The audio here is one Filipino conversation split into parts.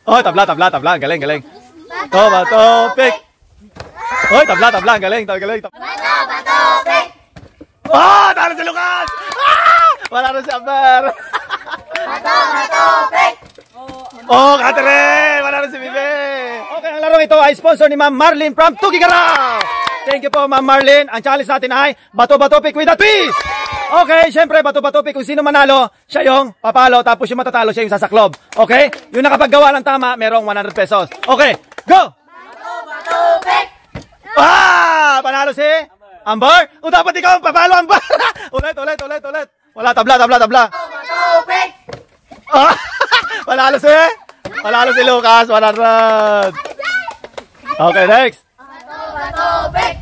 Oh, tabla, tabla, tabla. Galing, galing. Bato, bato, pick. Oh, tabla, tabla. Galing, galing. Bato, bato, pick. Oh, talo si Lucas! Ah! Wala na si Amber. Bato, bato, pick. Oh, Catherine! Wala na si Bibi. Okay, ang larong ito ay sponsor ni Ma'am Marlene from Tugigaraw. Thank you po, Ma'am Marlene. Ang challenge natin ay bato-bato pick with a twist. Okay, syempre, bato-bato pick. Kung sino manalo, siya yung papalo. Tapos yung matatalo, siya yung sasaklob. Okay? Yung nakapaggawa ng tama, merong 100 pesos. Okay, go! Bato-bato pick. Ah! Panalo si Amber? O dapat ikaw papalo, Amber. Ulit. Wala, tabla. Bato-bato pick. Ah! Panalo si Lucas. 100. Okay, next. Bato-bato pick.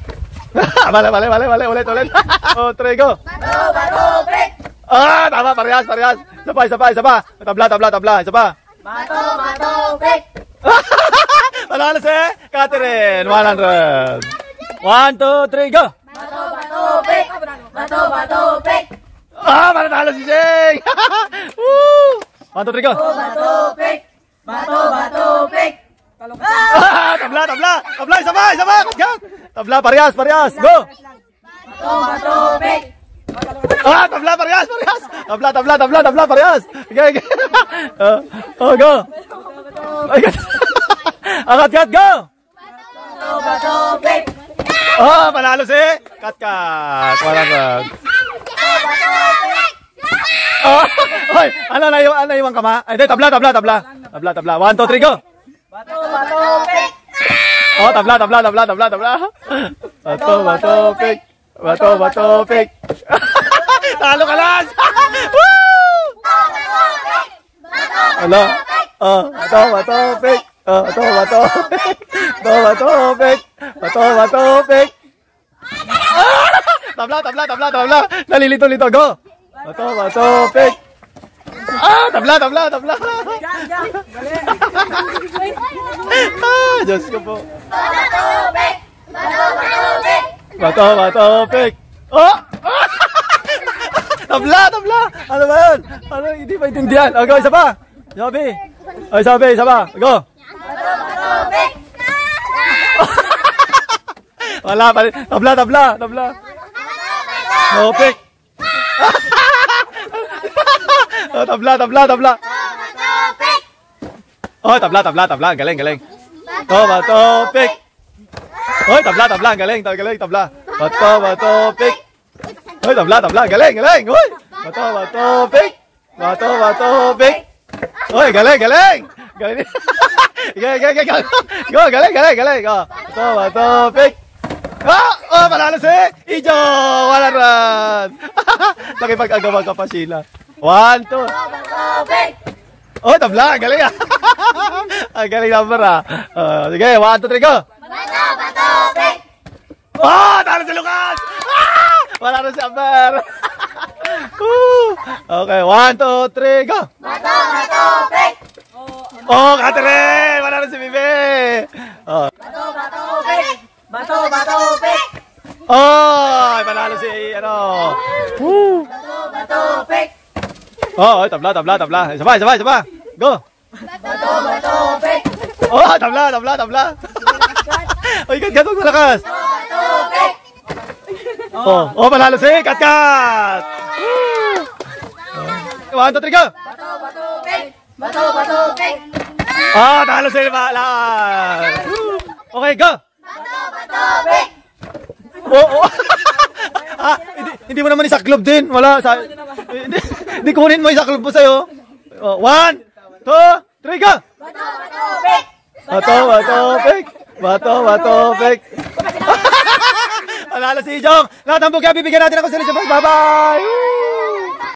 Mali. Ulit. Oh, 3, go. Bato, pick. Ah, tama, parehas. Isa pa. Tabla. Isa pa. Bato, pick. Panalo si Catherine. 100. 1, 2, 3, go. Bato, pick. Bato, pick. Ah, panalo si Jay. 1, 2, 3, go. Bato, pick. Bato, pick. Ah, tabla, isa pa. Tabla, parehas. Go. Bato, pick. Ah, tabla, parehas. Tabla, parehas. Okay. Oh, go. Akat, go. Bato, pick. Ah, panalo si Kat. 100. Oh, hoy, ano iwan ka ma? Ay, tabla. 1, 2, 3, go. Bato, pick. Oh, tabla. Bato, pick. Talo ka lang. Woo! Ano? Oh, bato, pick. Bato, pick. Tabla. Nalilito. Go. Bato, pick. Ah, tabla. Ah, Diyos ko po. Bato, pick. Oh! Tabla. Ano ba yun? Ano, hindi pa intindihan. Oh, go, isa pa. Sabi, isa pa. Go. Bato, pick. Wala pa rin. Tabla. No, pick. Oh, tabla. Oh, tabla. Galing. Bato, pick. Oh, tabla. Galing. Tabla. Bato, pick. Oh, tabla. Galing. Hoy. Bato, pick. Bato, pick. Hoy, galing. Go, galing. Bato, pick. Oh, panalo si Ijo. 100. Nakipag-agawa ka pa sila. 1, 2. Oh, tabla. Galing. Ang galing number sige, 1, 2, 3, go. Bato, pick. Oh, talo si Lucas. Ah! Wala na si Amber. Okay, 1, 2, 3, go. Bato, pick. Oh, Catherine. Wala na si Bibi. Oh. Bato, pick. Bato, pick. Oh, panalo si Bato, pick. Oh, tabla. Isa pa. Go. Bato, pick. Oh, tabla. Oy, gatong malakas. Bato, pick. Oh, panalo si Kat. 1, 2, 3, go. Bato, pick. Bato, pick. Ah, talo si Balan. Okay, go. Bato, pick. Oh. Ah, hindi mo naman isaklob din. Wala. Hindi kunin mo isaklob mo sa'yo. 1, 2, 3, go! Bato, pick! Bato, pick! Panalo si Jong! Lahat ng bugya, bibigyan natin ako sila sa bye-bye!